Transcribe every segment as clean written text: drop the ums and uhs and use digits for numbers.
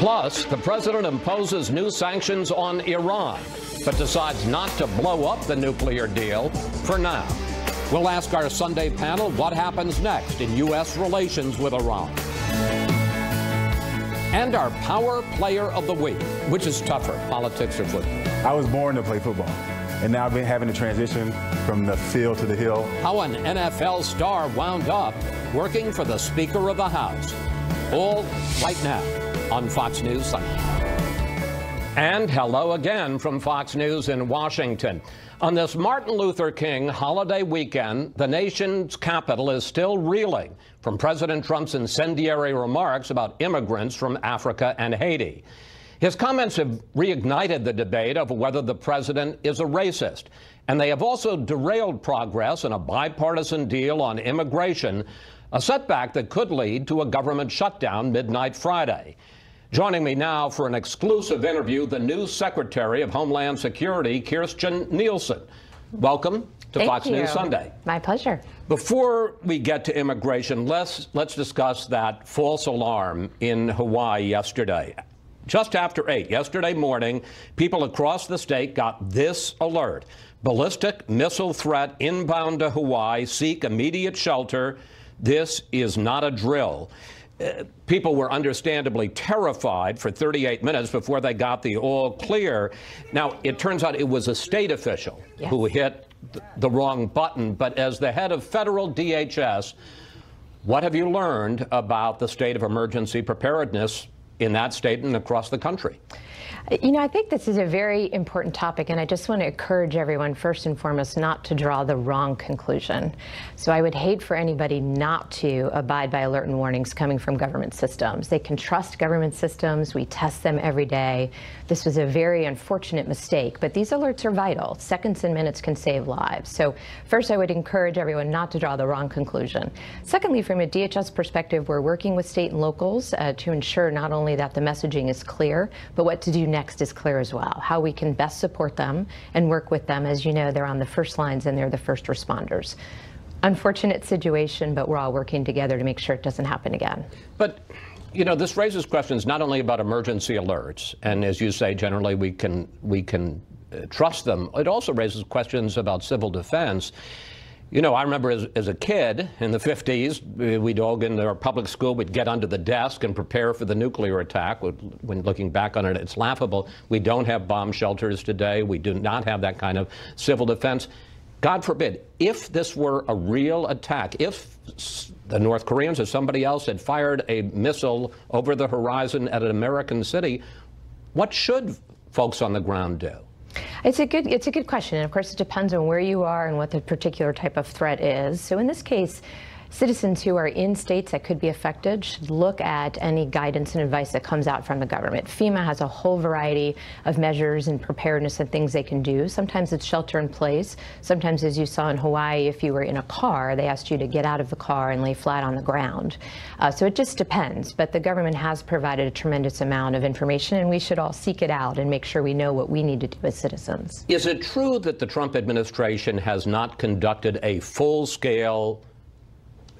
Plus, the president imposes new sanctions on Iran, but decides not to blow up the nuclear deal for now. We'll ask our Sunday panel what happens next in U.S. relations with Iran. And our Power Player of the Week, which is tougher, politics or football. I was born to play football, and now I've been having to transition from the field to the hill. How an NFL star wound up working for the Speaker of the House. All right now on Fox News Sunday. And hello again from Fox News in Washington. On this Martin Luther King holiday weekend, the nation's capital is still reeling from President Trump's incendiary remarks about immigrants from Africa and Haiti. His comments have reignited the debate over whether the president is a racist, and they have also derailed progress in a bipartisan deal on immigration, a setback that could lead to a government shutdown midnight Friday. Joining me now for an exclusive interview, the new Secretary of Homeland Security, Kirstjen Nielsen. Welcome to Fox News Sunday. My pleasure. Before we get to immigration, let's discuss that false alarm in Hawaii yesterday. Just after 8 yesterday morning, people across the state got this alert. Ballistic missile threat inbound to Hawaii. Seek immediate shelter. This is not a drill. People were understandably terrified for 38 minutes before they got the all clear. Now, it turns out it was a state official who hit the wrong button. But as the head of federal DHS, what have you learned about the state of emergency preparedness in that state and across the country? You know, I think this is a very important topic, and I just want to encourage everyone, first and foremost, not to draw the wrong conclusion. So I would hate for anybody not to abide by alert and warnings coming from government systems. They can trust government systems. We test them every day. This was a very unfortunate mistake, but these alerts are vital. Seconds and minutes can save lives. So first, I would encourage everyone not to draw the wrong conclusion. Secondly, from a DHS perspective, we're working with state and locals to ensure not only that the messaging is clear, but what to do next is clear as well, how we can best support them and work with them. As you know, they're on the first lines and they're the first responders. Unfortunate situation, but we're all working together to make sure it doesn't happen again. But, you know, this raises questions not only about emergency alerts, and as you say, generally we can trust them. It also raises questions about civil defense. You know, I remember as a kid in the 50s, we'd all get in our public school, we'd get under the desk and prepare for the nuclear attack. When looking back on it, it's laughable. We don't have bomb shelters today. We do not have that kind of civil defense. God forbid, if this were a real attack, if the North Koreans or somebody else had fired a missile over the horizon at an American city, what should folks on the ground do? It's a good question, and of course it depends on where you are and what the particular type of threat is. So in this case, citizens who are in states that could be affected should look at any guidance and advice that comes out from the government. FEMA has a whole variety of measures and preparedness and things they can do. Sometimes it's shelter in place. Sometimes, as you saw in Hawaii, if you were in a car, they asked you to get out of the car and lay flat on the ground. So it just depends. But the government has provided a tremendous amount of information, and we should all seek it out and make sure we know what we need to do as citizens. Is it true that the Trump administration has not conducted a full-scale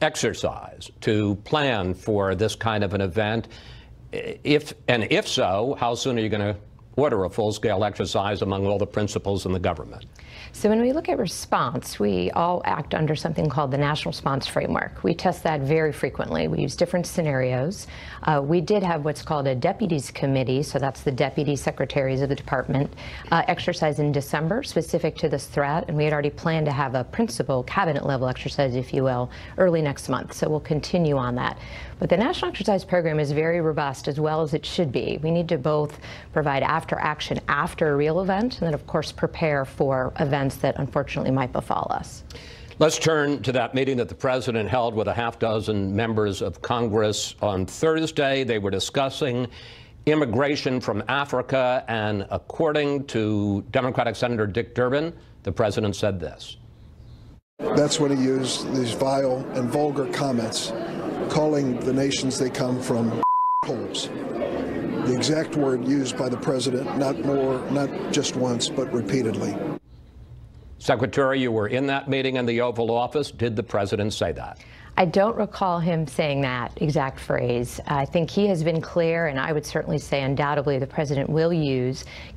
exercise to plan for this kind of an event? If so, how soon are you going to order a full-scale exercise among all the principals in the government? So when we look at response, we all act under something called the National Response Framework. We test that very frequently. We use different scenarios. We did have what's called a deputies committee, so that's the deputy secretaries of the department, exercise in December specific to this threat, and we had already planned to have a principal cabinet level exercise, if you will, early next month. So we'll continue on that. But the National Exercise Program is very robust, as well as it should be. We need to both provide after action after a real event, and then of course prepare for events that unfortunately might befall us. Let's turn to that meeting that the president held with a half-dozen members of Congress on Thursday. They were discussing immigration from Africa, and according to Democratic Senator Dick Durbin, the president said this. That's when he used these vile and vulgar comments, calling the nations they come from holes. The exact word used by the president, not just once, but repeatedly. Secretary, you were in that meeting in the Oval Office. Did the president say that? I don't recall him saying that exact phrase. I think he has been clear, and I would certainly say undoubtedly the president will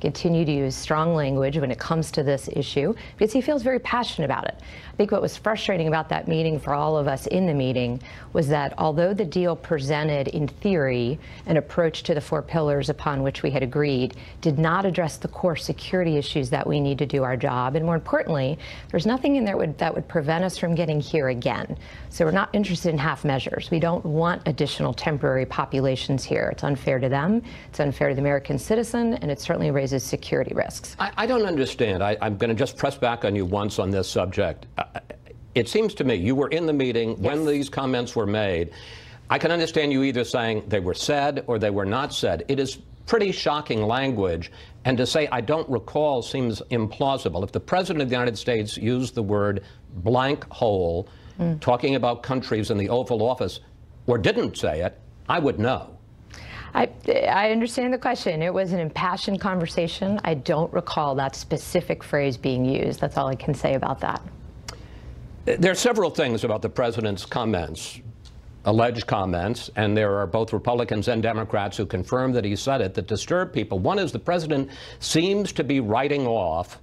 continue to use strong language when it comes to this issue, because he feels very passionate about it. I think what was frustrating about that meeting for all of us in the meeting was that although the deal presented in theory an approach to the 4 pillars upon which we had agreed, did not address the core security issues that we need to do our job. And more importantly, there's nothing in there that would prevent us from getting here again. So we're not interested in half measures. We don't want additional temporary populations here. It's unfair to them, it's unfair to the American citizen, and it certainly raises security risks. I don't understand. I'm going to just press back on you once on this subject. It seems to me you were in the meeting when these comments were made. I can understand you either saying they were said or they were not said. It is pretty shocking language, and to say I don't recall seems implausible. If the President of the United States used the word blank hole, talking about countries in the Oval Office, or didn't say it, I would know. I understand the question. It was an impassioned conversation. I don't recall that specific phrase being used. That's all I can say about that. There are several things about the President's comments, alleged comments, and there are both Republicans and Democrats who confirm that he said it, that disturb people. One is the President seems to be writing off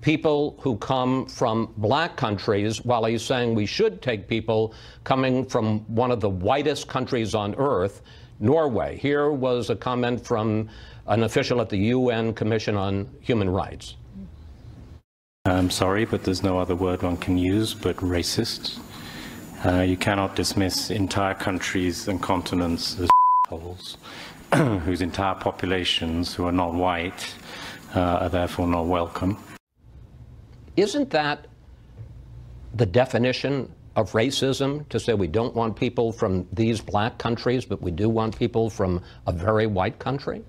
people who come from black countries while he's saying we should take people coming from one of the whitest countries on earth, Norway. Here was a comment from an official at the UN Commission on Human Rights. I'm sorry, but there's no other word one can use but racist. You cannot dismiss entire countries and continents as holes, whose entire populations, who are not white, are therefore not welcome. Isn't that the definition of racism, to say we don't want people from these black countries, but we do want people from a very white country?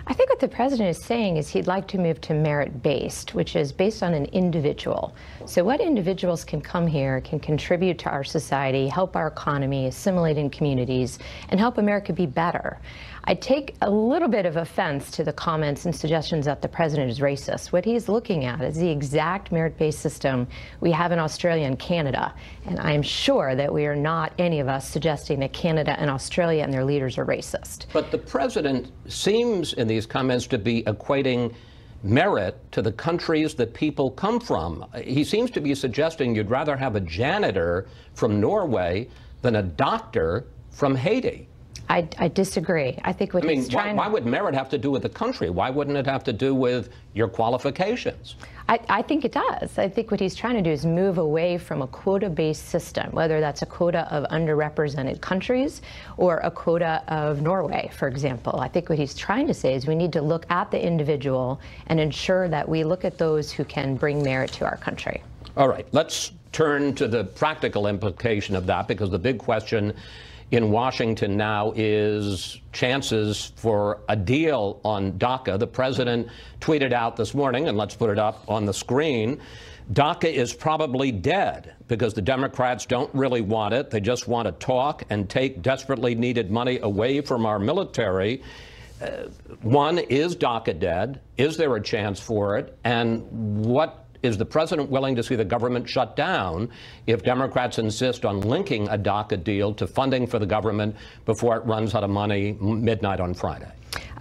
I think what the president is saying is he'd like to move to merit-based, which is based on an individual. So what individuals can come here, can contribute to our society, help our economy, assimilate in communities, and help America be better. I take a little bit of offense to the comments and suggestions that the president is racist. What he's looking at is the exact merit-based system we have in Australia and Canada. And I'm sure that we are not, any of us, suggesting that Canada and Australia and their leaders are racist. But the president seems in these comments to be equating merit to the countries that people come from. He seems to be suggesting you'd rather have a janitor from Norway than a doctor from Haiti. I disagree. I think what he's trying why would merit have to do with the country? Why wouldn't it have to do with your qualifications? I think it does. I think what he's trying to do is move away from a quota-based system, whether that's a quota of underrepresented countries or a quota of Norway, for example. I think what he's trying to say is we need to look at the individual and ensure that we look at those who can bring merit to our country. All right, let's turn to the practical implication of that, because the big question in Washington now is chances for a deal on DACA. The president tweeted out this morning, and let's put it up on the screen, DACA is probably dead because the Democrats don't really want it. They just want to talk and take desperately needed money away from our military. One, is DACA dead? Is there a chance for it? And what is the president willing to see the government shut down if Democrats insist on linking a DACA deal to funding for the government before it runs out of money midnight on Friday?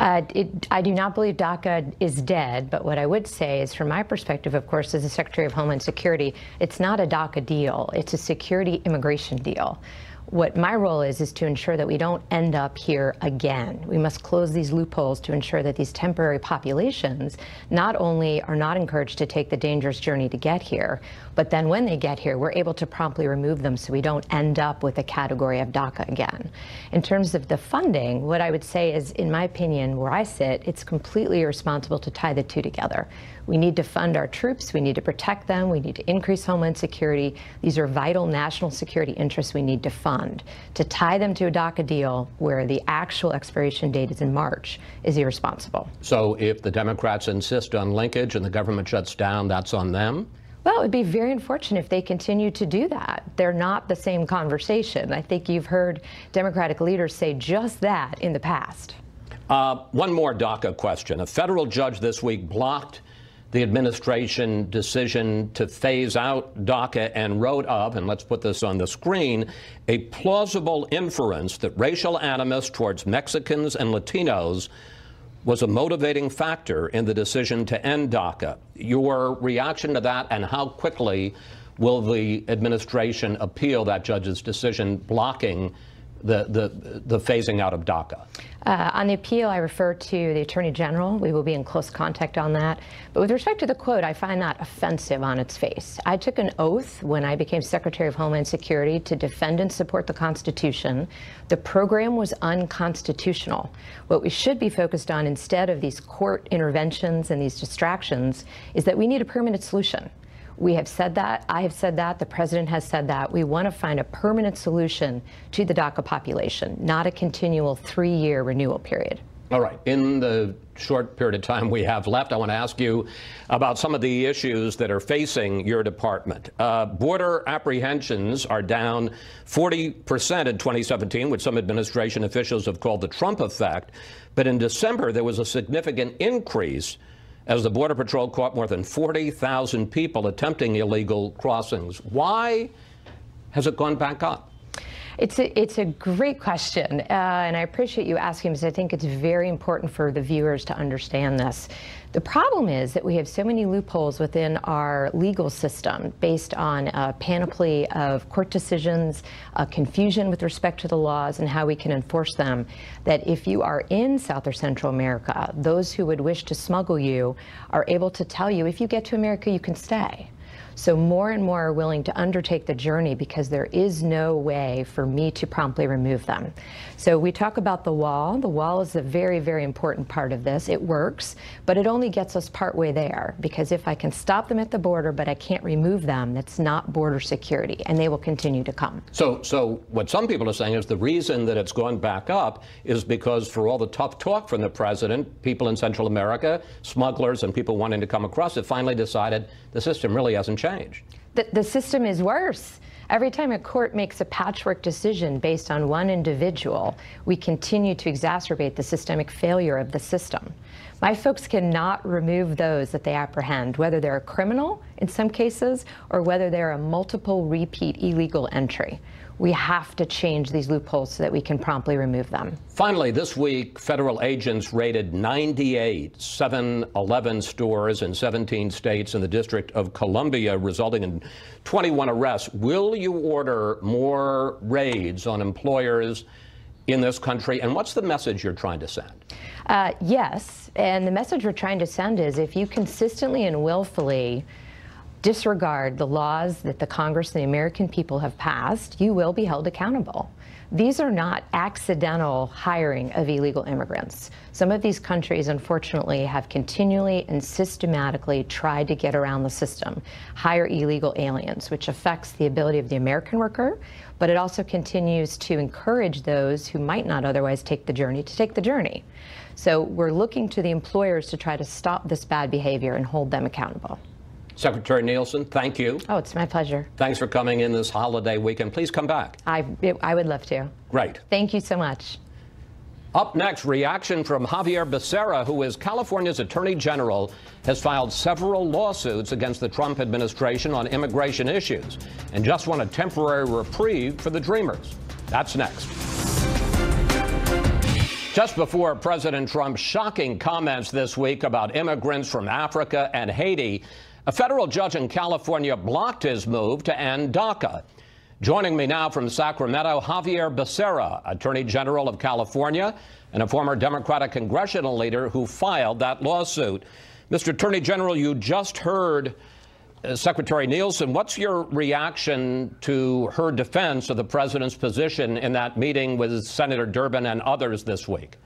I do not believe DACA is dead, but what I would say is, from my perspective, of course, as the Secretary of Homeland Security, it's not a DACA deal. It's a security immigration deal. What my role is to ensure that we don't end up here again. We must close these loopholes to ensure that these temporary populations not only are not encouraged to take the dangerous journey to get here, but then when they get here, we're able to promptly remove them so we don't end up with a category of DACA again. In terms of the funding, what I would say is, in my opinion, where I sit, it's completely irresponsible to tie the two together. We need to fund our troops. We need to protect them. We need to increase Homeland Security. These are vital national security interests we need to fund. To tie them to a DACA deal where the actual expiration date is in March is irresponsible. So if the Democrats insist on linkage and the government shuts down, that's on them? Well, it would be very unfortunate if they continue to do that. They're not the same conversation. I think you've heard Democratic leaders say just that in the past. One more DACA question. A federal judge this week blocked the administration decision to phase out DACA and wrote of, and let's put this on the screen, a plausible inference that racial animus towards Mexicans and Latinos was a motivating factor in the decision to end DACA. Your reaction to that, and how quickly will the administration appeal that judge's decision blocking the phasing out of DACA? On the appeal, I refer to the Attorney General. We will be in close contact on that. But with respect to the quote, I find that offensive on its face. I took an oath when I became Secretary of Homeland Security to defend and support the Constitution. The program was unconstitutional. What we should be focused on, instead of these court interventions and these distractions, is that we need a permanent solution. We have said that. I have said that. The president has said that. We want to find a permanent solution to the DACA population, not a continual 3-year renewal period. All right. In the short period of time we have left, I want to ask you about some of the issues that are facing your department. Border apprehensions are down 40% in 2017, which some administration officials have called the Trump effect. But in December, there was a significant increase as the Border Patrol caught more than 40,000 people attempting illegal crossings. Why has it gone back up? It's a great question, and I appreciate you asking, because I think it's very important for the viewers to understand this. The problem is that we have so many loopholes within our legal system based on a panoply of court decisions, confusion with respect to the laws and how we can enforce them, that if you are in South or Central America, those who would wish to smuggle you are able to tell you, if you get to America, you can stay. So more and more are willing to undertake the journey because there is no way for me to promptly remove them. So we talk about the wall. The wall is a very, very important part of this. It works, but it only gets us partway there, because if I can stop them at the border but I can't remove them, that's not border security, and they will continue to come. So what some people are saying is the reason that it's gone back up is because, for all the tough talk from the president, people in Central America, smugglers and people wanting to come across it, finally decided the system really hasn't changed. The system is worse. Every time a court makes a patchwork decision based on one individual, we continue to exacerbate the systemic failure of the system. My folks cannot remove those that they apprehend, whether they're a criminal in some cases or whether they're a multiple repeat illegal entry. We have to change these loopholes so that we can promptly remove them. Finally, this week, federal agents raided 98 7-Eleven stores in 17 states in the District of Columbia, resulting in 21 arrests. Will you order more raids on employers in this country? And what's the message you're trying to send? Yes, and the message we're trying to send is, if you consistently and willfully disregard the laws that the Congress and the American people have passed, you will be held accountable. These are not accidental hiring of illegal immigrants. Some of these countries, unfortunately, have continually and systematically tried to get around the system, hire illegal aliens, which affects the ability of the American worker, but it also continues to encourage those who might not otherwise take the journey to take the journey. So we're looking to the employers to try to stop this bad behavior and hold them accountable. Secretary Nielsen, thank you. Oh, it's my pleasure. Thanks for coming in this holiday weekend. Please come back. I would love to. Great. Thank you so much. Up next, reaction from Javier Becerra, who is California's Attorney General, has filed several lawsuits against the Trump administration on immigration issues and just won a temporary reprieve for the Dreamers. That's next. Just before President Trump's shocking comments this week about immigrants from Africa and Haiti, a federal judge in California blocked his move to end DACA. Joining me now from Sacramento, Javier Becerra, Attorney General of California and a former Democratic congressional leader who filed that lawsuit. Mr. Attorney General, you just heard Secretary Nielsen. What's your reaction to her defense of the president's position in that meeting with Senator Durbin and others this week?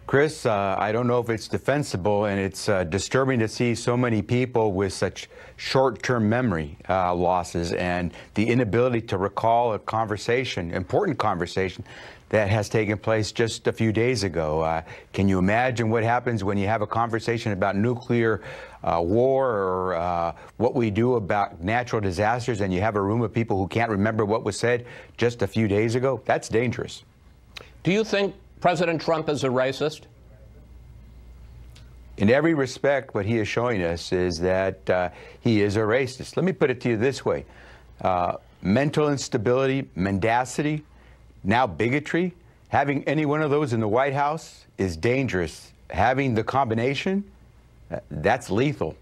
Chris, I don't know if it's defensible, and it's disturbing to see so many people with such short-term memory losses and the inability to recall a conversation, important conversation, that has taken place just a few days ago. Can you imagine what happens when you have a conversation about nuclear war or what we do about natural disasters, and you have a room of people who can't remember what was said just a few days ago? That's dangerous. Do you think President Trump is a racist? In every respect, what he is showing us is that he is a racist. Let me put it to you this way. Mental instability, mendacity, now bigotry, having any one of those in the White House is dangerous. Having the combination, that's lethal.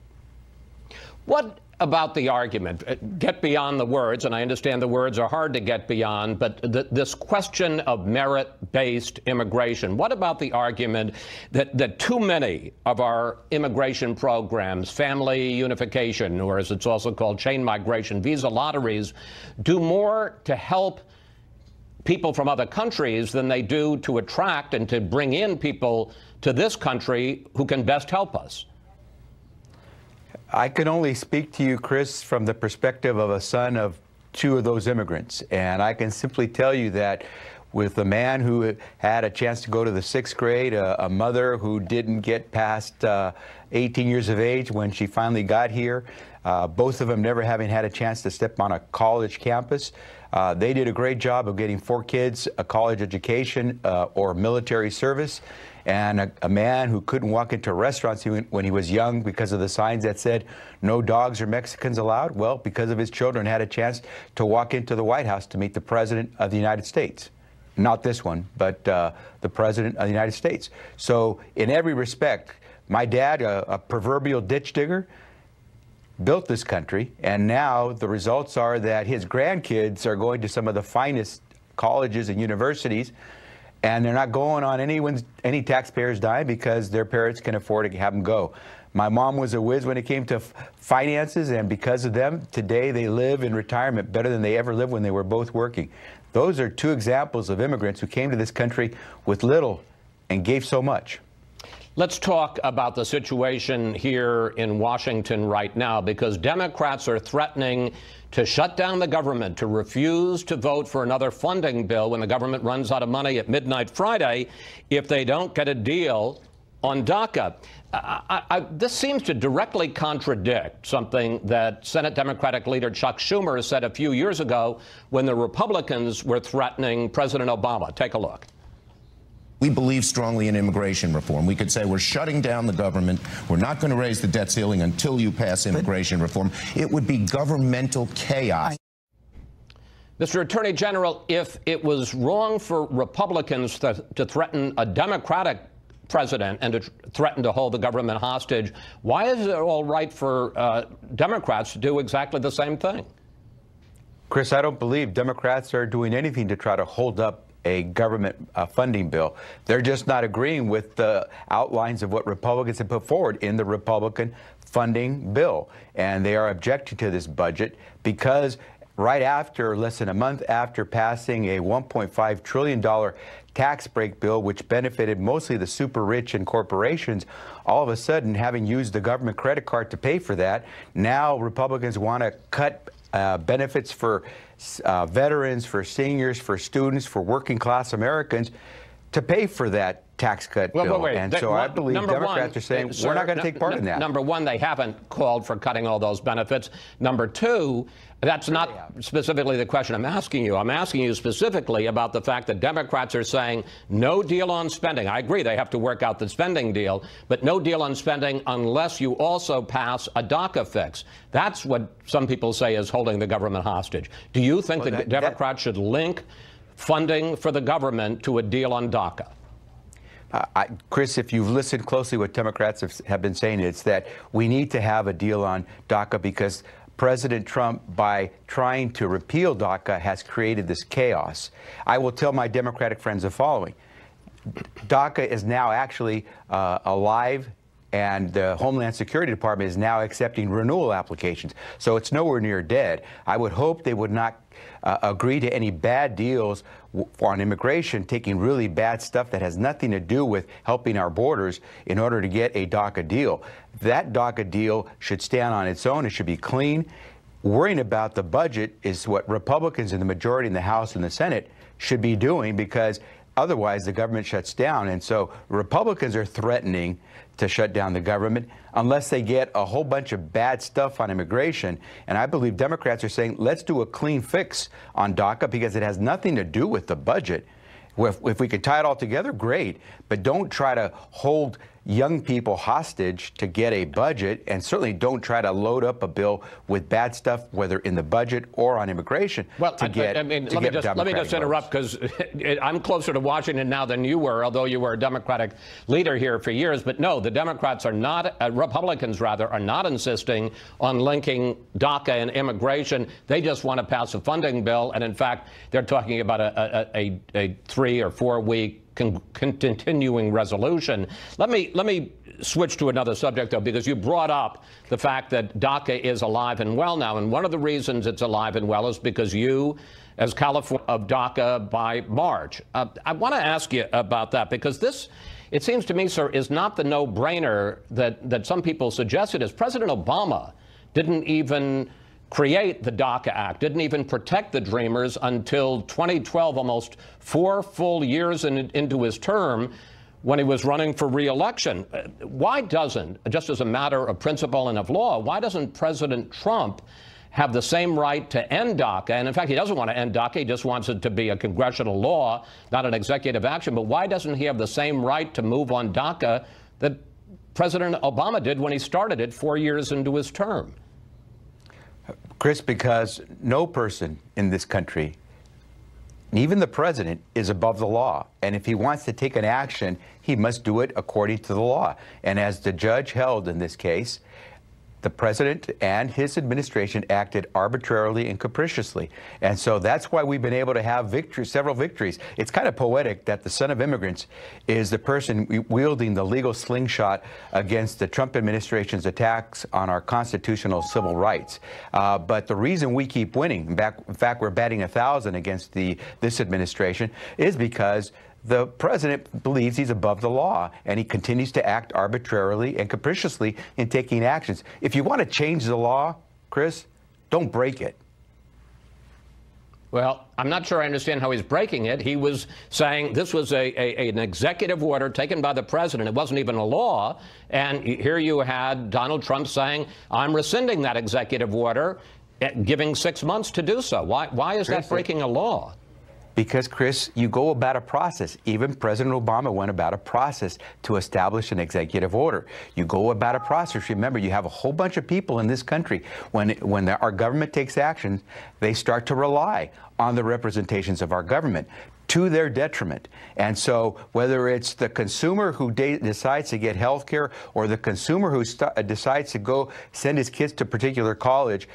What about the argument? Get beyond the words, and I understand the words are hard to get beyond, but this question of merit-based immigration, what about the argument that too many of our immigration programs, family unification, or as it's also called, chain migration, visa lotteries, do more to help people from other countries than they do to attract and to bring in people to this country who can best help us? I can only speak to you, Chris, from the perspective of a son of two of those immigrants. And I can simply tell you that with a man who had a chance to go to the 6th grade, a mother who didn't get past 18 years of age when she finally got here, both of them never having had a chance to step on a college campus. They did a great job of getting 4 kids a college education or military service. And a man who couldn't walk into restaurants when he was young because of the signs that said no dogs or Mexicans allowed, well, because of his children, had a chance to walk into the White House to meet the President of the United States. Not this one, but the President of the United States. So in every respect, my dad, a proverbial ditch digger, built this country, and now the results are that his grandkids are going to some of the finest colleges and universities, and they're not going on any taxpayer's dime because their parents can afford to have them go. My mom was a whiz when it came to finances, and because of them, today they live in retirement better than they ever lived when they were both working. Those are 2 examples of immigrants who came to this country with little and gave so much. Let's talk about the situation here in Washington right now, because Democrats are threatening to shut down the government, to refuse to vote for another funding bill when the government runs out of money at midnight Friday if they don't get a deal on DACA. This seems to directly contradict something that Senate Democratic leader Chuck Schumer said a few years ago when the Republicans were threatening President Obama. Take a look. We believe strongly in immigration reform. We could say we're shutting down the government. We're not going to raise the debt ceiling until you pass immigration reform. It would be governmental chaos. Mr. Attorney General, if it was wrong for Republicans to threaten a Democratic president and to threaten to hold the government hostage, why is it all right for Democrats to do exactly the same thing? Chris, I don't believe Democrats are doing anything to try to hold up a government funding bill. They're just not agreeing with the outlines of what Republicans have put forward in the Republican funding bill. And they are objecting to this budget because right after, less than a month after passing a $1.5 trillion tax break bill, which benefited mostly the super rich and corporations, all of a sudden, having used the government credit card to pay for that, now Republicans want to cut benefits for veterans, for seniors, for students, for working class Americans to pay for that tax cut bill. And so I believe Democrats are saying we're not going to take part in that. Number one, they haven't called for cutting all those benefits. Number two, that's not specifically the question I'm asking you. I'm asking you specifically about the fact that Democrats are saying no deal on spending. I agree they have to work out the spending deal, but no deal on spending unless you also pass a DACA fix. That's what some people say is holding the government hostage. Do you think the Democrats should link funding for the government to a deal on DACA? Chris, if you've listened closely, what Democrats have been saying is that we need to have a deal on DACA because President Trump, by trying to repeal DACA, has created this chaos. I will tell my Democratic friends the following. DACA is now actually alive, and the Homeland Security Department is now accepting renewal applications. So it's nowhere near dead. I would hope they would not agree to any bad deals on immigration, taking really bad stuff that has nothing to do with helping our borders in order to get a DACA deal. That DACA deal should stand on its own. It should be clean. Worrying about the budget is what Republicans in the majority in the House and the Senate should be doing, because otherwise the government shuts down. And so Republicans are threatening to shut down the government unless they get a whole bunch of bad stuff on immigration. And I believe Democrats are saying, let's do a clean fix on DACA because it has nothing to do with the budget. If we could tie it all together, great. But don't try to hold young people hostage to get a budget, and certainly don't try to load up a bill with bad stuff, whether in the budget or on immigration. Well, let me just interrupt, because I'm closer to Washington now than you were, although you were a Democratic leader here for years. But no, the Democrats are not, Republicans rather, are not insisting on linking DACA and immigration. They just want to pass a funding bill, and in fact, they're talking about a 3 or 4 week continuing resolution. Let me switch to another subject, though, because you brought up the fact that DACA is alive and well now, and one of the reasons it's alive and well is because you, as California of DACA by March. I want to ask you about that, because this, it seems to me, sir, is not the no-brainer that some people suggested. As President Obama didn't even create the DACA Act, didn't even protect the Dreamers until 2012, almost 4 full years into his term, when he was running for re-election. Why doesn't, just as a matter of principle and of law, why doesn't President Trump have the same right to end DACA? And in fact, he doesn't want to end DACA. He just wants it to be a congressional law, not an executive action. But why doesn't he have the same right to move on DACA that President Obama did when he started it 4 years into his term? Chris, because no person in this country, even the president, is above the law. And if he wants to take an action, he must do it according to the law. And as the judge held in this case, the president and his administration acted arbitrarily and capriciously. And so that's why we've been able to have several victories. It's kind of poetic that the son of immigrants is the person wielding the legal slingshot against the Trump administration's attacks on our constitutional civil rights. But the reason we keep winning, in fact, we're batting 1,000 against this administration, is because the president believes he's above the law, and he continues to act arbitrarily and capriciously in taking actions. If you want to change the law, Chris, don't break it. Well, I'm not sure I understand how he's breaking it. He was saying this was an executive order taken by the president. It wasn't even a law. And here you had Donald Trump saying, I'm rescinding that executive order, giving 6 months to do so. Why is that breaking a law? Because, Chris, you go about a process. Even President Obama went about a process to establish an executive order. You go about a process. Remember, you have a whole bunch of people in this country. When our government takes action, they start to rely on the representations of our government to their detriment. And so whether it's the consumer who decides to get health care, or the consumer who decides to go send his kids to a particular college,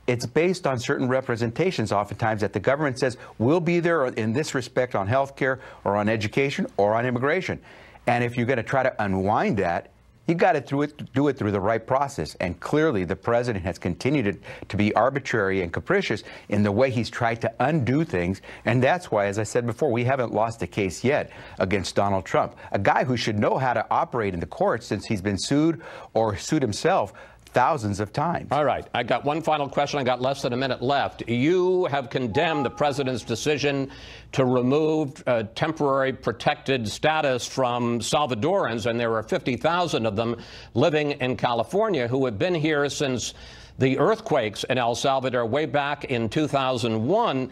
it's based on certain representations oftentimes that the government says we'll be there in this respect on health care or on education or on immigration. And if you're going to try to unwind that, you got to do it through the right process. And clearly the president has continued to be arbitrary and capricious in the way he's tried to undo things. And that's why, as I said before, we haven't lost a case yet against Donald Trump, a guy who should know how to operate in the courts since he's been sued or sued himself thousands of times. All right. I got one final question. I got less than a minute left. You have condemned the president's decision to remove temporary protected status from Salvadorans, and there are 50,000 of them living in California who have been here since the earthquakes in El Salvador way back in 2001.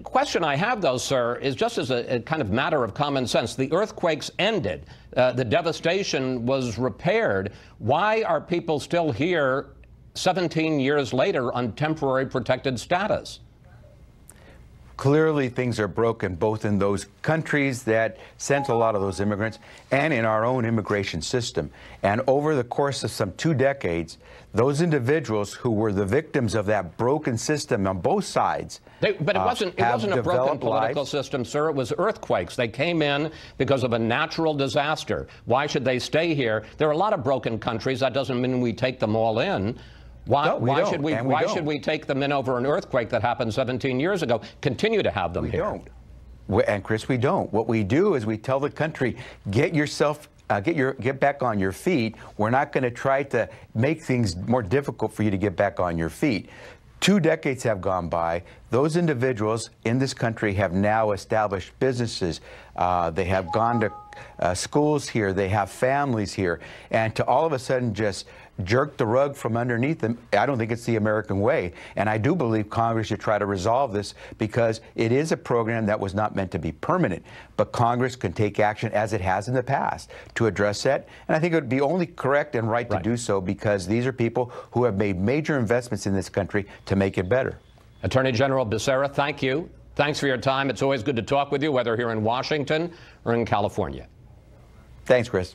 Question I have, though, sir, is just as a kind of matter of common sense. The earthquakes ended. The devastation was repaired. Why are people still here 17 years later on temporary protected status? Clearly, things are broken both in those countries that sent a lot of those immigrants and in our own immigration system. And over the course of some 2 decades, those individuals who were the victims of that broken system on both sides. But it wasn't a broken political system, sir. It was earthquakes. They came in because of a natural disaster. Why should they stay here? There are a lot of broken countries. That doesn't mean we take them all in. Why should we take them in over an earthquake that happened 17 years ago? Continue to have them here. We don't. And Chris, we don't. What we do is we tell the country, get back on your feet. We're not going to try to make things more difficult for you to get back on your feet. 2 decades have gone by. those individuals in this country have now established businesses. They have gone to schools here. They have families here. And to all of a sudden just jerk the rug from underneath them, I don't think it's the American way. And I do believe Congress should try to resolve this, because it is a program that was not meant to be permanent. But Congress can take action, as it has in the past, to address that. And I think it would be only correct and right to do so, because these are people who have made major investments in this country to make it better. Attorney General Becerra, thank you. Thanks for your time. It's always good to talk with you, whether here in Washington or in California. Thanks, Chris.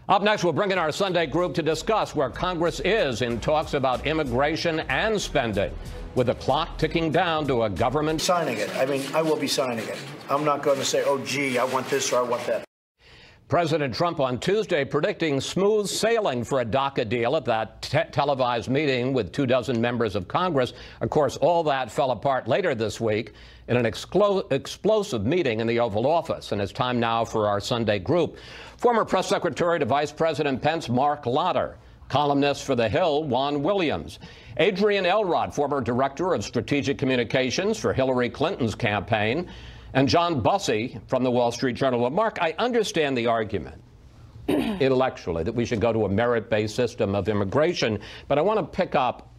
Up next, we'll bring in our Sunday group to discuss where Congress is in talks about immigration and spending, with the clock ticking down to a government signing it. I mean, I will be signing it. I'm not going to say, oh, gee, I want this or I want that. President Trump on Tuesday predicting smooth sailing for a DACA deal at that televised meeting with 24 members of Congress. Of course, all that fell apart later this week in an explosive meeting in the Oval Office. And it's time now for our Sunday group. Former Press Secretary to Vice President Pence, Mark Lotter. Columnist for The Hill, Juan Williams. Adrian Elrod, former Director of Strategic Communications for Hillary Clinton's campaign. And John Bussey from the Wall Street Journal. Well, Mark, I understand the argument intellectually that we should go to a merit-based system of immigration, but I want to pick up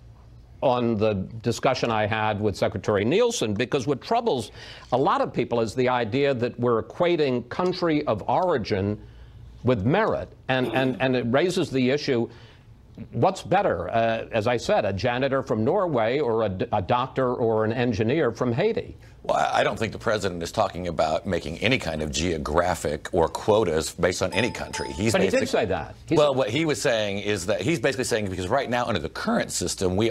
on the discussion I had with Secretary Nielsen, because what troubles a lot of people is the idea that we're equating country of origin with merit, and it raises the issue, what's better, as I said, a janitor from Norway or a doctor or an engineer from Haiti? Well, I don't think the president is talking about making any kind of geographic or quotas based on any country. But he did say that. Well, what he was saying is that he's basically saying, because right now under the current system, we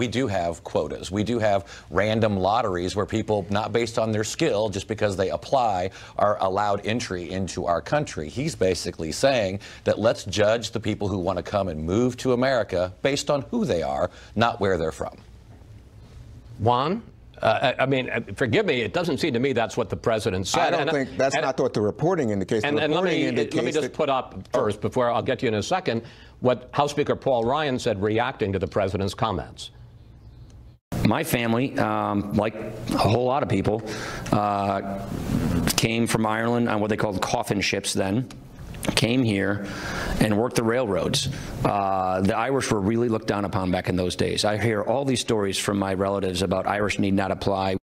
do have quotas. We do have random lotteries where people, not based on their skill, just because they apply, are allowed entry into our country. He's basically saying that let's judge the people who want to come and move to America based on who they are, not where they're from. Juan? I mean, forgive me, it doesn't seem to me that's what the president said. I don't think that's not what the reporting indicates. And let me just put up first, before I'll get to you in a second, what House Speaker Paul Ryan said reacting to the president's comments. My family, like a whole lot of people, came from Ireland on what they called coffin ships then. Came here and worked the railroads. The Irish were really looked down upon back in those days. I hear all these stories from my relatives about Irish need not apply.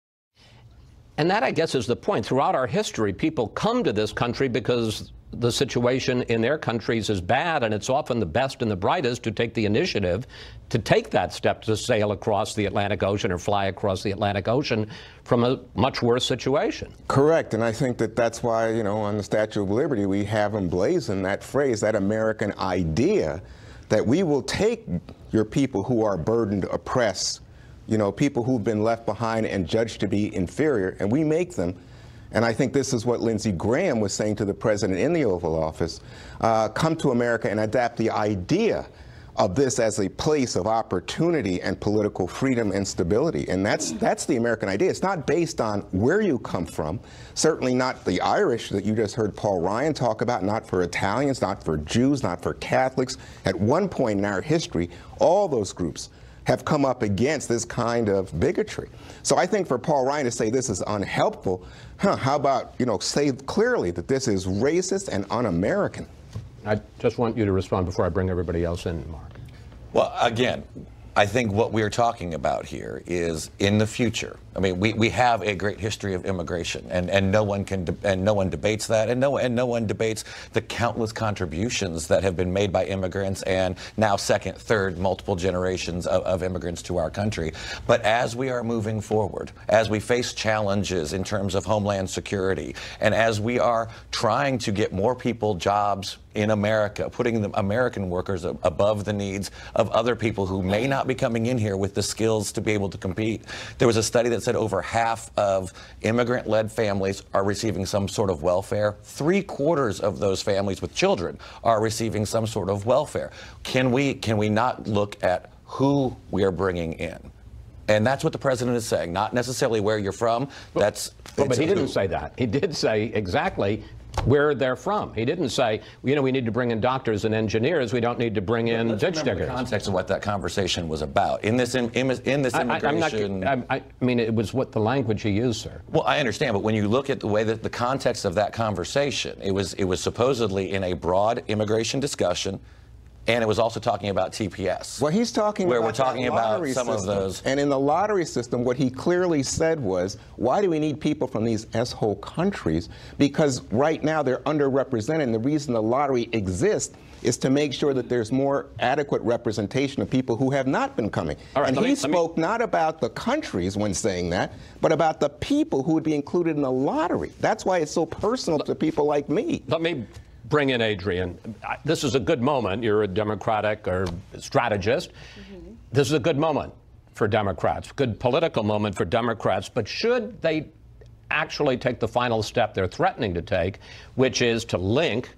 And that, I guess, is the point. Throughout our history, people come to this country because the situation in their countries is bad, and it's often the best and the brightest who take the initiative to take that step to sail across the Atlantic Ocean or fly across the Atlantic Ocean from a much worse situation. Correct, and I think that that's why, you know, on the Statue of Liberty, we have emblazoned that phrase, that American idea, that we will take your people who are burdened, oppressed, you know, people who've been left behind and judged to be inferior, and we make them. And I think this is what Lindsey Graham was saying to the president in the Oval Office, come to America and adapt the idea of this as a place of opportunity and political freedom and stability. And that's the American idea. It's not based on where you come from, certainly not the Irish that you just heard Paul Ryan talk about, not for Italians, not for Jews, not for Catholics. At one point in our history, all those groups have come up against this kind of bigotry. So I think for Paul Ryan to say this is unhelpful, how about, you know, say clearly that this is racist and un-American? I just want you to respond before I bring everybody else in, Mark. Well, again, I think what we're talking about here is in the future. I mean, we have a great history of immigration, and no one debates that, and no one debates the countless contributions that have been made by immigrants, and now second, third, multiple generations of immigrants to our country. But as we are moving forward, as we face challenges in terms of homeland security, and as we are trying to get more people jobs in America, putting the American workers above the needs of other people who may not be coming in here with the skills to be able to compete. There was a study that said over half of immigrant-led families are receiving some sort of welfare. 3/4 of those families with children are receiving some sort of welfare. Can we not look at who we are bringing in? And that's what the president is saying, not necessarily where you're from. But he didn't say that. He did say exactly where they're from. He didn't say, you know, we need to bring in doctors and engineers. We don't need to bring in ditch diggers. The context of what that conversation was about. In this immigration... I mean, it was what the language he used, sir. Well, I understand, but when you look at the way that the context of that conversation, it was supposedly in a broad immigration discussion, and it was also talking about TPS. Well, he's talking where about we're talking about some system. of those. And in the lottery system, what he clearly said was, why do we need people from these S-hole countries? Because right now they're underrepresented. And the reason the lottery exists is to make sure that there's more adequate representation of people who have not been coming. All right, and he spoke not about the countries when saying that, but about the people who would be included in the lottery. That's why it's so personal to people like me. Let me bring in Adrian. This is a good moment. You're a Democratic or strategist. This is a good moment for Democrats, good political moment for Democrats, but should they actually take the final step they're threatening to take, which is to link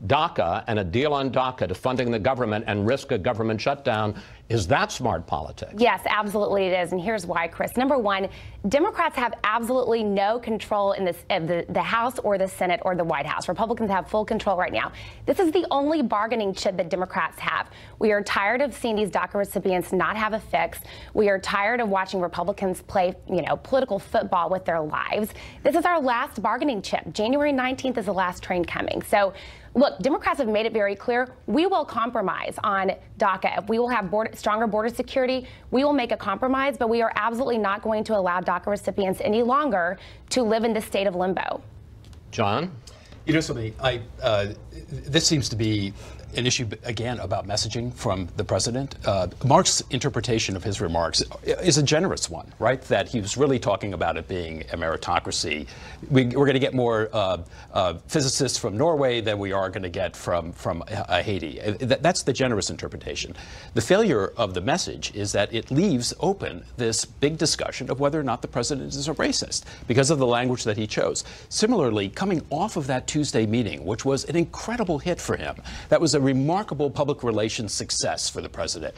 DACA and a deal on DACA to funding the government and risk a government shutdown? Is that smart politics? Yes, absolutely it is. And here's why, Chris. Number one, Democrats have absolutely no control in the House or the Senate or the White House. Republicans have full control right now. This is the only bargaining chip that Democrats have. We are tired of seeing these DACA recipients not have a fix. We are tired of watching Republicans play, you know, political football with their lives. This is our last bargaining chip. January 19th is the last train coming. So, look, Democrats have made it very clear we will compromise on DACA. If we will have stronger border security, we will make a compromise, but we are absolutely not going to allow DACA recipients any longer to live in this state of limbo. John? You know something, this seems to be an issue, again, about messaging from the president. Mark's interpretation of his remarks is a generous one, right? That he was really talking about it being a meritocracy. We're going to get more physicists from Norway than we are going to get from Haiti. That's the generous interpretation. The failure of the message is that it leaves open this big discussion of whether or not the president is a racist because of the language that he chose. Similarly, coming off of that Tuesday meeting, which was an incredible hit for him, that was a remarkable public relations success for the president.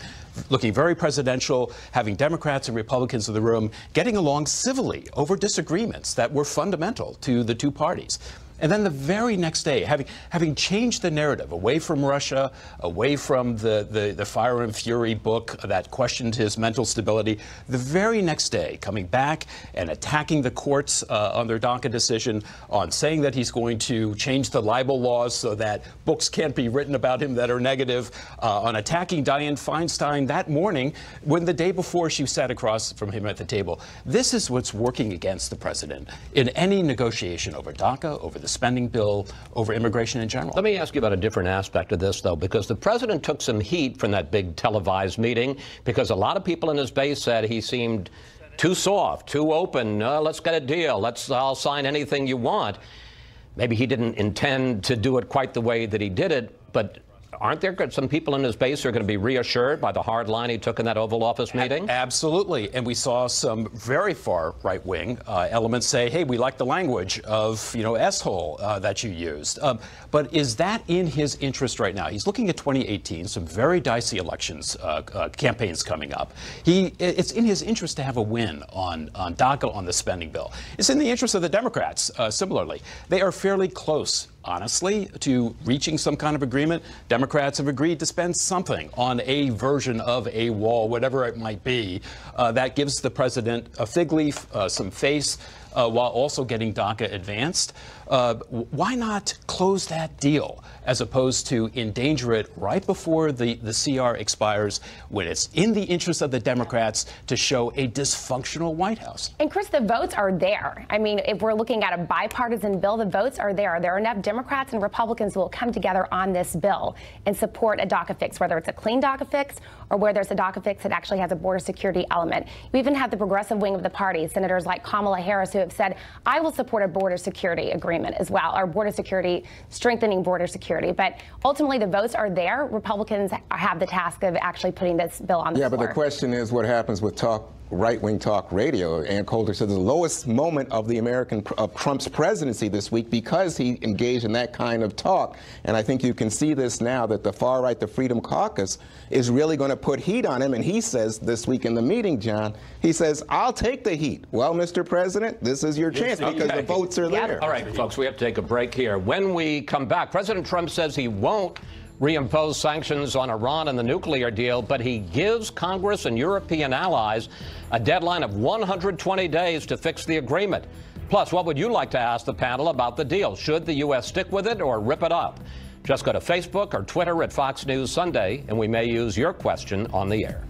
Looking very presidential, having Democrats and Republicans in the room, getting along civilly over disagreements that were fundamental to the two parties. And then the very next day, having changed the narrative away from Russia, away from the Fire and Fury book that questioned his mental stability, the very next day, coming back and attacking the courts on their DACA decision, on saying that he's going to change the libel laws so that books can't be written about him that are negative, on attacking Dianne Feinstein that morning when the day before she sat across from him at the table. This is what's working against the president in any negotiation over DACA, over the spending bill, over immigration in general. Let me ask you about a different aspect of this, though, because the president took some heat from that big televised meeting because a lot of people in his base said he seemed too soft, too open. Let's get a deal. I'll sign anything you want. Maybe he didn't intend to do it quite the way that he did it, but aren't there some people in his base who are going to be reassured by the hard line he took in that Oval Office meeting? Absolutely. And we saw some very far right-wing elements say, hey, we like the language of, you know, S-hole that you used. But is that in his interest right now? He's looking at 2018, some very dicey elections, campaigns coming up. It's in his interest to have a win on DACA, on the spending bill. It's in the interest of the Democrats, similarly. They are fairly close, honestly, to reaching some kind of agreement. Democrats have agreed to spend something on a version of a wall, whatever it might be, that gives the president a fig leaf, some face, while also getting DACA advanced. Why not close that deal as opposed to endanger it right before the CR expires when it's in the interest of the Democrats to show a dysfunctional White House? And Chris, the votes are there. I mean, if we're looking at a bipartisan bill, the votes are there. There are enough Democrats and Republicans who will come together on this bill and support a DACA fix, whether it's a clean DACA fix or whether it's a DACA fix that actually has a border security element. We even have the progressive wing of the party, senators like Kamala Harris, who have said, I will support a border security agreement as well, or border security, strengthening border security. But ultimately, the votes are there. Republicans have the task of actually putting this bill on the floor. Yeah, but the question is what happens with talk right-wing talk radio. Ann Coulter said the lowest moment of of Trump's presidency this week because he engaged in that kind of talk. And I think you can see this now that the far right, the Freedom Caucus, is really going to put heat on him. And he says this week in the meeting, John, he says, I'll take the heat. Well, Mr. President, this is your chance because the votes are there. All right, folks, we have to take a break here. When we come back, President Trump says he won't reimpose sanctions on Iran and the nuclear deal, but he gives Congress and European allies a deadline of 120 days to fix the agreement. Plus, what would you like to ask the panel about the deal? Should the U.S. stick with it or rip it up? Just go to Facebook or Twitter at Fox News Sunday, and we may use your question on the air.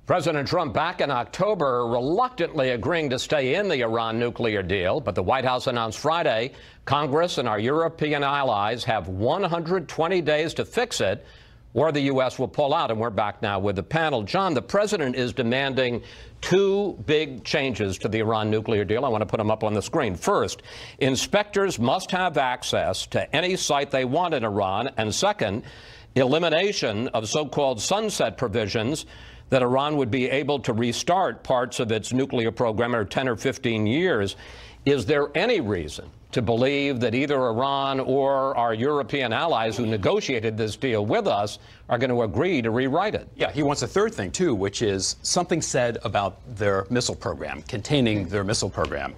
President Trump back in October reluctantly agreeing to stay in the Iran nuclear deal, but the White House announced Friday Congress and our European allies have 120 days to fix it, or the U.S. will pull out. And we're back now with the panel. John, the president is demanding two big changes to the Iran nuclear deal. I want to put them up on the screen. First, inspectors must have access to any site they want in Iran. And second, elimination of so-called sunset provisions that Iran would be able to restart parts of its nuclear program in 10 or 15 years. Is there any reason to believe that either Iran or our European allies who negotiated this deal with us are going to agree to rewrite it? Yeah, he wants a third thing, too, which is something said about their missile program, containing their missile program.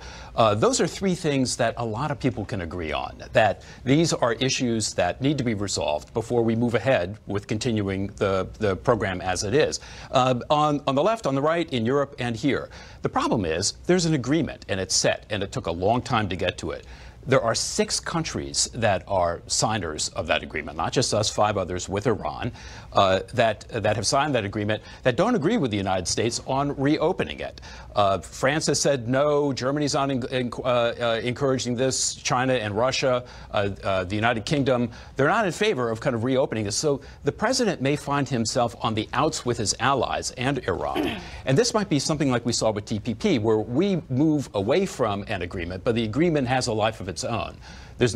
Those are three things that a lot of people can agree on, that these are issues that need to be resolved before we move ahead with continuing the program as it is. On the left, on the right, in Europe, and here. The problem is there's an agreement, and it's set, and it took a long time to get to it. There are 6 countries that are signers of that agreement, not just us, 5 others with Iran, that have signed that agreement that don't agree with the United States on reopening it. France has said no. Germany's not encouraging this. China and Russia, the United Kingdom, they're not in favor of kind of reopening this. So the president may find himself on the outs with his allies and Iran. And this might be something like we saw with TPP, where we move away from an agreement, but the agreement has a life of its own. There's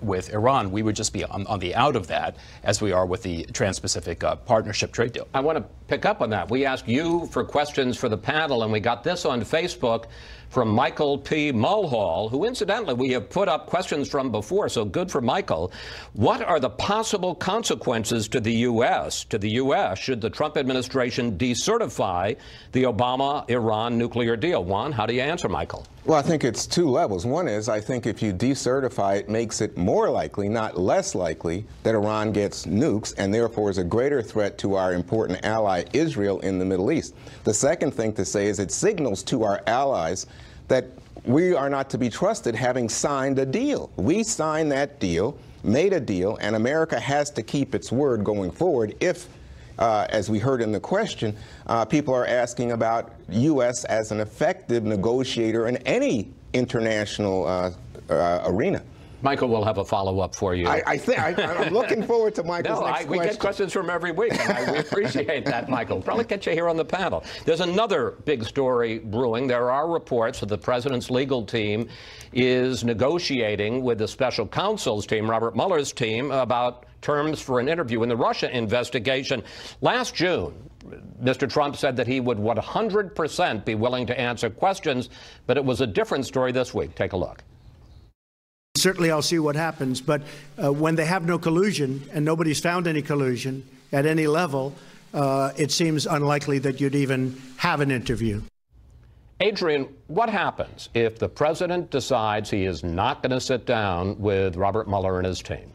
with Iran, we would just be on the out of that, as we are with the Trans-Pacific Partnership trade deal. I want to pick up on that. We asked you for questions for the panel, and we got this on Facebook from Michael P. Mulhall, who incidentally we have put up questions from before, so good for Michael. What are the possible consequences to the U.S. should the Trump administration decertify the Obama-Iran nuclear deal? Juan, how do you answer, Michael? Well, I think it's 2 levels. One is, I think if you decertify it, makes it more likely, not less likely, that Iran gets nukes and therefore is a greater threat to our important ally Israel in the Middle East. The second thing to say is it signals to our allies that we are not to be trusted having signed a deal. We signed that deal, made a deal, and America has to keep its word going forward if, as we heard in the question, people are asking about U.S. as an effective negotiator in any international arena. Michael will have a follow-up for you. I'm looking forward to Michael's next question. We get questions from every week, and we appreciate that, Michael. Probably get you here on the panel. There's another big story brewing. There are reports that the president's legal team is negotiating with the special counsel's team, Robert Mueller's team, about terms for an interview in the Russia investigation. Last June, Mr. Trump said that he would 100% be willing to answer questions, but it was a different story this week. Take a look. Certainly, I'll see what happens. But when they have no collusion and nobody's found any collusion at any level, it seems unlikely that you'd even have an interview. Adrian, what happens if the president decides he is not going to sit down with Robert Mueller and his team?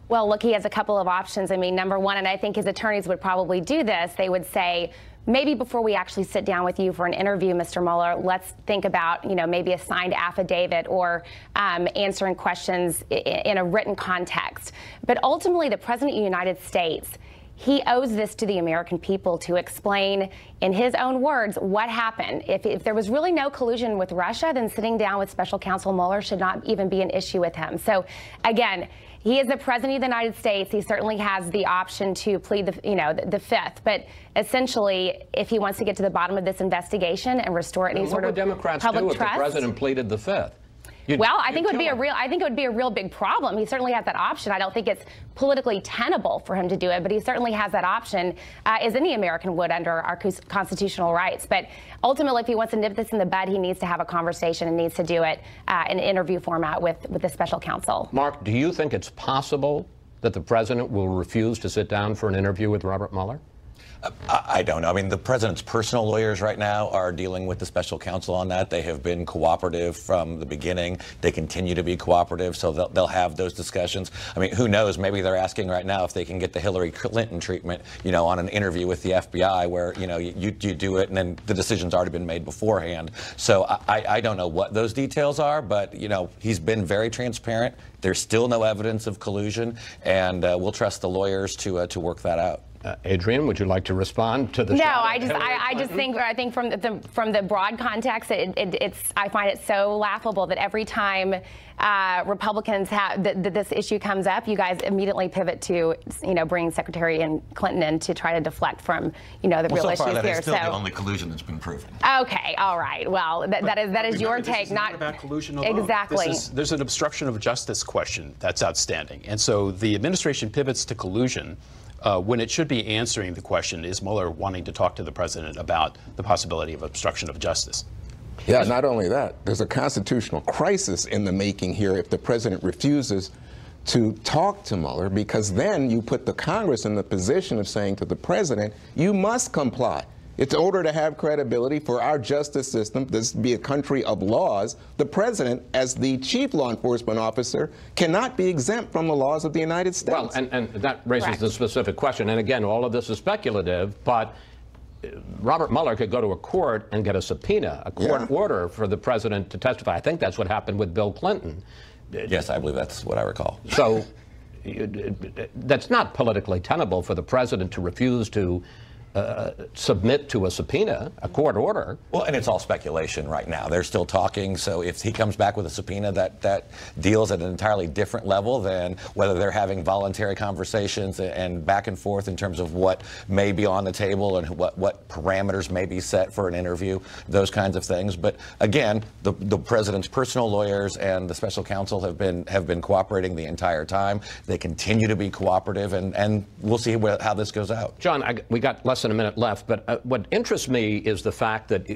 Well, look, he has a couple of options. I mean, number one, and I think his attorneys would probably do this, they would say, maybe before we actually sit down with you for an interview, Mr. Mueller, let's think about, maybe a signed affidavit or answering questions in a written context. But ultimately, the President of the United States, he owes this to the American people to explain in his own words what happened. If there was really no collusion with Russia, then sitting down with Special Counsel Mueller should not even be an issue with him. So, again, he is the President of the United States. He certainly has the option to plead the fifth. But essentially, if he wants to get to the bottom of this investigation and restore any sort of public trust. What would Democrats do if the president pleaded the fifth? Well, I think it would be a real big problem. He certainly has that option. I don't think it's politically tenable for him to do it, but he certainly has that option, as any American would under our constitutional rights. But ultimately, if he wants to nip this in the bud, he needs to have a conversation and needs to do it in an interview format with the special counsel. Mark, do you think it's possible that the president will refuse to sit down for an interview with Robert Mueller? I don't know. I mean, the president's personal lawyers right now are dealing with the special counsel on that. They have been cooperative from the beginning. They continue to be cooperative, so they'll have those discussions. I mean, who knows? Maybe they're asking right now if they can get the Hillary Clinton treatment, you know, on an interview with the FBI where, you know, you do it and then the decision's already been made beforehand. So I don't know what those details are, but, you know, he's been very transparent. There's still no evidence of collusion, and we'll trust the lawyers to work that out. Adrian, would you like to respond to the? No, I think from the broad context, I find it so laughable that every time Republicans have this issue comes up, you guys immediately pivot to, you know, bringing Secretary Clinton in to try to deflect from, you know, the real issues here. That is still the only collusion that's been proven. Okay, all right. Well, that is your take, not about collusion alone. Exactly. There's an obstruction of justice question that's outstanding, and so the administration pivots to collusion. When it should be answering the question, is Mueller wanting to talk to the president about the possibility of obstruction of justice? Yeah, not only that, there's a constitutional crisis in the making here if the president refuses to talk to Mueller, because then you put the Congress in the position of saying to the president, you must comply. It's in order to have credibility for our justice system, this be a country of laws, the president, as the chief law enforcement officer, cannot be exempt from the laws of the United States. Well, and that raises the specific question. And again, all of this is speculative, but Robert Mueller could go to a court and get a subpoena, a court order for the president to testify. I think that's what happened with Bill Clinton. Yes, I believe that's what I recall. So that's not politically tenable for the president to refuse to submit to a subpoena, a court order. Well, and it's all speculation right now. They're still talking, so if he comes back with a subpoena that deals at an entirely different level than whether they're having voluntary conversations and back and forth in terms of what may be on the table and what parameters may be set for an interview, those kinds of things. But again, the president's personal lawyers and the special counsel have been cooperating the entire time. They continue to be cooperative, and we'll see how this goes out. John, we got less than a minute left, but what interests me is the fact that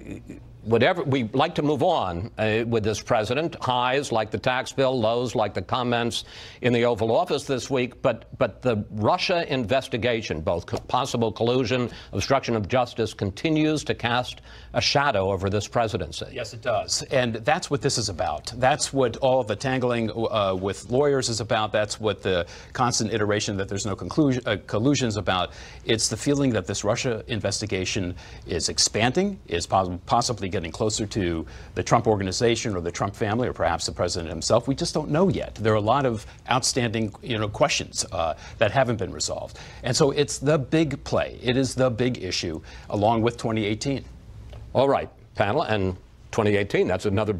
whatever we like to move on with this president, highs like the tax bill, lows like the comments in the Oval Office this week, but the Russia investigation, both possible collusion, obstruction of justice, continues to cast a shadow over this presidency. Yes, it does. And that's what this is about. That's what all of the tangling with lawyers is about. That's what the constant iteration that there's no collusion is about. It's the feeling that this Russia investigation is expanding, is possibly getting closer to the Trump organization or the Trump family or perhaps the president himself. We just don't know yet. There are a lot of outstanding, questions that haven't been resolved. And so it's the big play. It is the big issue along with 2018. All right, panel, and 2018, that's another big